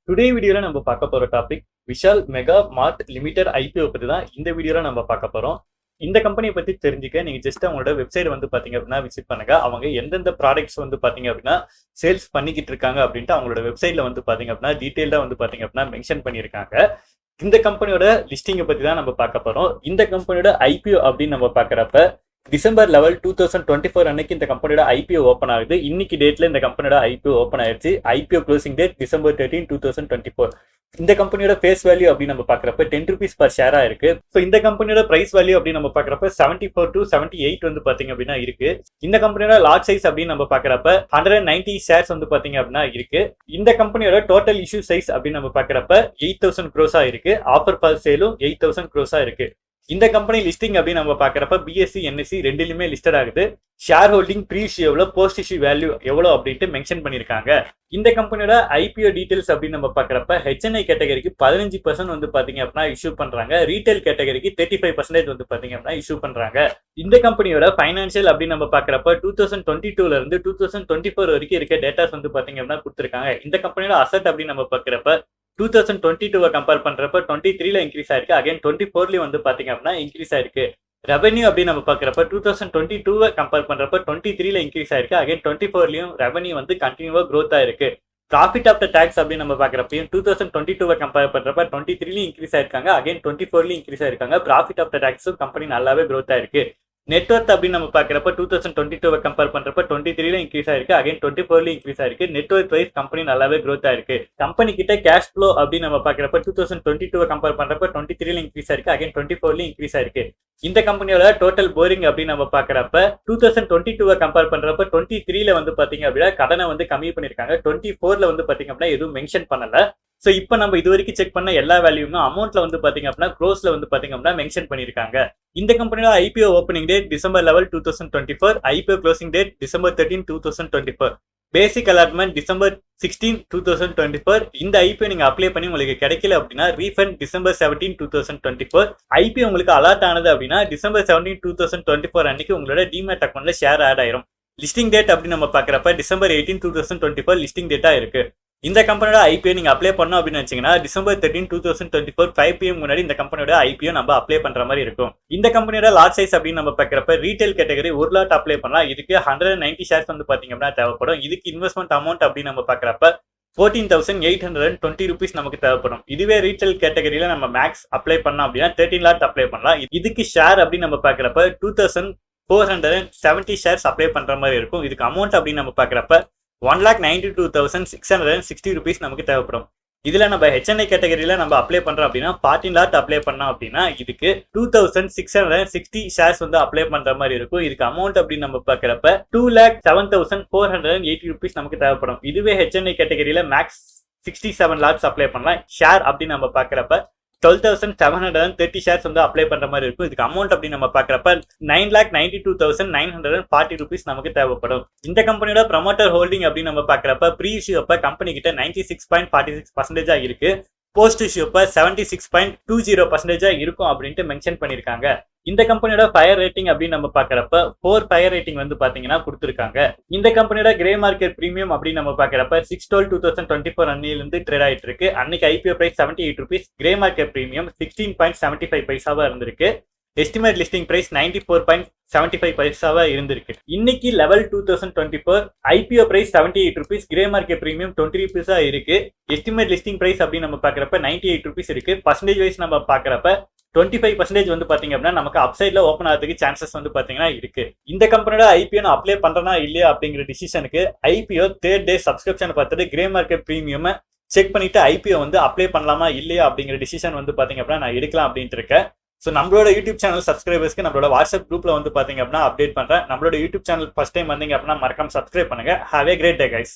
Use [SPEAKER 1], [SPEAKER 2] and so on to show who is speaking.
[SPEAKER 1] Today வீடியோல நம்ம பார்க்க போற டாபிக் விஷால் மெகா மார்ட் லிமிடெட் ஐபிஓ பத்தி தான் இந்த வீடியோல நம்ம பார்க்க போறோம். இந்த கம்பெனியை பத்தி தெரிஞ்சுக்க நீங்க ஜஸ்ட் அவங்களோட வெப்சைட் வந்து பாத்தீங்க அப்படின்னா விசிட் பண்ணுங்க. அவங்க எந்தெந்த ப்ராடக்ட்ஸ் வந்து பாத்தீங்க அப்படின்னா சேல்ஸ் பண்ணிக்கிட்டு இருக்காங்க அப்படின்ட்டு அவங்களோட வெப்சைட்ல வந்து பாத்தீங்க அப்படின்னா டீடைல்டா வந்து பாத்தீங்க அப்படின்னா மென்ஷன் பண்ணியிருக்காங்க. இந்த கம்பெனியோட லிஸ்டிங்கை பத்தி தான் நம்ம பார்க்க போறோம். இந்த கம்பெனியோட ஐபிஓ அப்படின்னு நம்ம பாக்குறப்ப டிசம்பர் 11 2024 அன்னைக்கு இந்த கம்பெனியோட ஐபிஓ ஓப்பன் ஆகுது. இன்னைக்கு டேட்ல இந்த கம்பெனியோட ஐபிஓ ஓப்பன் ஆயிடுச்சு. IPO closing date December 13 2024. இந்த கம்பெனியோட ஃபேஸ் வேல்யூ அப்படின்னு நம்ம பாக்குறப்ப 10 rupees per ஷேரா இருக்கு. ஸோ இந்த கம்பெனியோட பிரைஸ் வேல்யூ அப்படின்னு நம்ம பாக்குறப்ப 74 to 78 வந்து பாத்தீங்க அப்படின்னா இருக்கு. இந்த கம்பெனியோட லாட் சைஸ் அப்படின்னு நம்ம பாக்குறப்ப 190 ஷேர்ஸ் வந்து பாத்தீங்க அப்படின்னா இருக்கு. இந்த கம்பெனியோட டோட்டல் இஷ்யூ சைஸ் அப்படின்னு நம்ம பாக்குறப்ப 8000 crores இருக்கு. ஆஃபர் ஃபார் சேலும் 8000 crores இருக்கு. இந்த கம்பெனி லிஸ்டிங் அப்படின்னு நம்ம பாக்குறப்ப பிஎஸ்சி என்எஸ்சி ரெண்டுலயுமே லிஸ்டட் ஆகுது. ஷேர் ஹோல்டிங் ப்ரீ இஷ்யூ எவ்வளோ, போஸ்ட் இஷ்யூ வேல்யூ எவ்வளோ அப்படின்ட்டு மென்ஷன் பண்ணியிருக்காங்க. இந்த கம்பெனியோட ஐபிஓ டீடைல்ஸ் அப்படின்னு நம்ம பாக்குறப்ப ஹெச்என்ஐ கேட்டகரிக்கு 15% வந்து பாத்தீங்க அப்படின்னா இஷ்யூ பண்றாங்க. ரீட்டைல் கேட்டகரிக்கு 35% வந்து பாத்தீங்க அப்படின்னா இஷ்யூ பண்றாங்க. இந்த கம்பெனியோட ஃபைனான்சியல் அப்படின்னு நம்ம பாக்குறப்ப 2022ல இருந்து 2024 வரைக்கும் இருக்க டேட்டாஸ் வந்து பாத்தீங்க அப்படின்னா கொடுத்துருக்காங்க. இந்த கம்பெனியோட அசட் அப்படின்னு நம்ம பாக்குறப்ப 2022 கம்பேர் பண்றப்ப 23ல இன்க்ரீஸ் ஆயிருக்கு. அகைன் 24லயும் வந்து பாத்தீங்க அப்படின்னா இன்க்ரீஸ் ஆயிருக்கு. ரெவன்யூ அப்படின்னு நம்ம பாக்குறப்ப 2022 கம்பேர் பண்றப்ப 23ல இன்க்ரீஸ் ஆயிருக்கு. அகைன் 24லயும் ரெவன்யூ வந்து கண்டினியூவா growth ஆயிருக்கு. ப்ராஃபிட் ஆஃப்டர் டாக்ஸ் அப்படின்னு நம்ம பாக்குறப்பையும் 2022 கம்பேர் பண்றப்ப 23லயும் இன்க்ரீஸ் ஆயிருக்காங்க. அகைன் 24லயும் இன்க்ரீஸ் ஆயிருக்காங்க. ப்ராஃபிட் ஆஃப்டர் டாக்ஸும் கம்பெனி நல்லாவே growth ஆயிருக்கு. நெட்வொர்த் அப்படின்னு நம்ம பாக்குறப்ப 2022 கம்பேர் பண்றப்ப 23ல இன்க்ரீஸ் ஆயிருக்கு. அகைன் 24ல இன்க்ரீஸ் ஆயிருக்கு. நெட்வொர்த் வைஸ் கம்பெனி நல்லாவே growth ஆயிருக்கு. கம்பெனி கிட்ட கேஷ் ஃப்ளோ அப்படின்னு நம்ம பாக்குறப்ப 2022 கம்பேர் பண்றப்ப 23ல இன்க்ரீஸ் ஆயிருக்கு. அகைன் 24ல இன்க்ரீஸ் ஆயிருக்கு. இந்த கம்பெனியோட டோட்டல் போரிங் அப்படின்னு நம்ம பாக்குறப்ப 2022 கம்பேர் பண்றப்ப 23ல வந்து பாத்தீங்க அப்படின்னா கடனை வந்து கம்மி பண்ணிருக்காங்க. 24ல வந்து பாத்தீங்க அப்படின்னா எதுவும் மென்ஷன் பண்ணல. சோ இப்போ நம்ம இது வரைக்கும் செக் பண்ண எல்லா வேல்யூமே அமௌண்ட்ல வந்து பாத்தீங்க அப்படின்னா க்ரோஸ்ல வந்து பாத்தீங்க அப்படின்னா மென்ஷன் பண்ணிருக்காங்க. இந்த கம்பெனியோட IPO opening date December 11 2024, IPO closing date December 13 2024, பேசிக் அலாட்மெண்ட் டிசம்பர் 16 2024. இந்த ஐபிஓ நீங்க அப்ளை பண்ணி உங்களுக்கு கிடைக்கல அப்படின்னா ரீஃபண்ட் டிசம்பர் 17 2024. ஐபிஓ உங்களுக்கு அலாட் ஆனது அப்படின்னா டிசம்பர் 17 2024 அன்னைக்கு உங்களோட டிமேட் அக்கௌண்ட்ல ஷேர் ஆட் ஆயிரும். லிஸ்டிங் டேட் அப்படின்னு நம்ம பாக்குறப்ப டிசம்பர் 18 2024 லிஸ்டிங் டேட்டா இருக்கு. இந்த கம்பெனியோட ஐபிஓ நீங்க அப்ளை பண்ணோம் அப்படின்னு வச்சீங்கன்னா டிசம்பர் 13 2024 5 PM முன்னாடி இந்த கம்பெனியோட ஐபிஓ நம்ம அப்ளை பண்ற மாதிரி இருக்கும். இந்த கம்பெனியோட லாட் சைஸ் அப்படின்னு நம்ம பாக்குறப்ப ரீட்டைல் கேட்டகரி ஒரு லாட் அப்ளை பண்ணலாம். இதுக்கு 190 ஷேர்ஸ் வந்து பாத்தீங்க அப்படின்னா தேவைப்படும். இதுக்கு இன்வெஸ்ட்மெண்ட் அமௌண்ட் அப்படின்னு நம்ம பாக்குறப்ப 14,820 rupees நமக்கு தேவைப்படும். இதுவே ரீட்டைல் கேட்டகரியில நம்ம மேக்ஸ் அப்ளை பண்ணோம் அப்படின்னா 13 லாட் அப்ளை பண்ணலாம். இதுக்கு ஷேர் அப்படின்னு நம்ம பாக்குறப்ப 2470 ஷேர்ஸ் அப்ளை பண்ற மாதிரி இருக்கும். இதுக்கு அமௌண்ட் அப்படின்னு நம்ம பாக்குறப்ப 1,92,660 rupees நமக்கு தேவைப்படும். இதுல நம்ம ஹெச்என்ஐ கேட்டகரியில நம்ம அப்ளை பண்றோம் அப்படின்னா 14 லாட் அப்ளை பண்ணோம் அப்படின்னா இதுக்கு 2660 ஷேர்ஸ் வந்து அப்ளை பண்ற மாதிரி இருக்கும். இதுக்கு அமௌண்ட் அப்படின்னு நம்ம பாக்குறப்ப 2,07,480 rupees நமக்கு தேவைப்படும். இதுவே ஹெச்என்ஐ கேட்டகரியில மேக்ஸ் 67 லாட்ஸ் அப்ளை பண்ணலாம். ஷேர் அப்படின்னு நம்ம பாக்குறப்ப 12,730 ஷேர்ஸ் வந்து அப்ளை பண்ற மாதிரி இருக்கும். இதுக்கு அமௌண்ட் அப்படின்னு நம்ம பாக்குறப்ப 9,92,940 rupees நமக்கு தேவைப்படும். இந்த கம்பெனியோட ப்ரமோட்டர் ஹோல்டிங் அப்படின்னு நம்ம பாக்குறப்ப ப்ரீ இஷ்யூ அப்ப கம்பெனி கிட்ட 96.46% இருக்கு. போஸ்ட் இஷ்யூ அப்ப 76.20% இருக்கும் அப்படின்ட்டு மென்ஷன் பண்ணிருக்காங்க. இந்த கம்பெனியோட ஃபயர் ரேட்டிங் அப்படின்னு நம்ம பாக்குறப்ப 4 ஃபயர் ரேட்டிங் வந்து பாத்தீங்கன்னா கொடுத்துருக்காங்க. இந்த கம்பெனியோட கிரே மார்க்கெட் பிரீமியம் அப்படின்னு நம்ம பாக்குறப்ப 6/12/2024 அன்னையில இருந்து ட்ரேட் ஆயிட்டு இருக்கு. அன்னைக்கு IPO price 78 rupees, grey market premium 16.75 பைசாவா இருந்திருக்கு. எஸ்டிமேட் லிஸ்டிங் பிரைஸ் 94.75 பைசாவா இருந்திருக்கு. இன்னைக்கு level 2024 IPO price 78 rupees, grey market premium 20 rupees இருக்கு. எஸ்டிமேட் லிஸ்டிங் பிரைஸ் அப்படின்னு நம்ம பாக்குறப்ப 98 rupees இருக்கு. பர்சன்டேஜ் வைஸ் நம்ம பாக்குறப்ப 25% வந்து பாத்தீங்க அப்படின்னா நமக்கு அப்சைட்ல ஓப்பன் ஆகிறதுக்கு சான்சஸ் வந்து பாத்தீங்கன்னா இருக்கு. இந்த கம்பெனியோட ஐபிஓ நான் அப்ளை பண்றேனா இல்லையா அப்படிங்கிற டிசிஷனுக்கு ஐபிஓ 3rd day சப்ஸ்கிரிப்ஷன் பார்த்துட்டு கிரே மார்க்கெட் பிரீமியம் செக் பண்ணிட்டு ஐபிஓ வந்து அப்ளை பண்ணலாமா இல்லையா அப்படிங்கிற டிசிஷன் வந்து பாத்தீங்க அப்படின்னா நான் எடுக்கலாம் அப்படின்ட்டு இருக்கேன். ஸோ நம்மளோட யூடியூப் சேனல் சப்ஸ்கிரைபர்ஸ்க்கு நம்மளோட வாட்ஸ்அப் குரூப்ல வந்து பாத்தீங்க அப்படின்னா அப்டேட் பண்றேன். நம்மளோட யூடியூப் சேனல் ஃபர்ஸ்ட் டைம் வந்தீங்க அப்படின்னா மறக்காம சப்ஸ்கிரைப் பண்ணுங்க. Have a great day guys.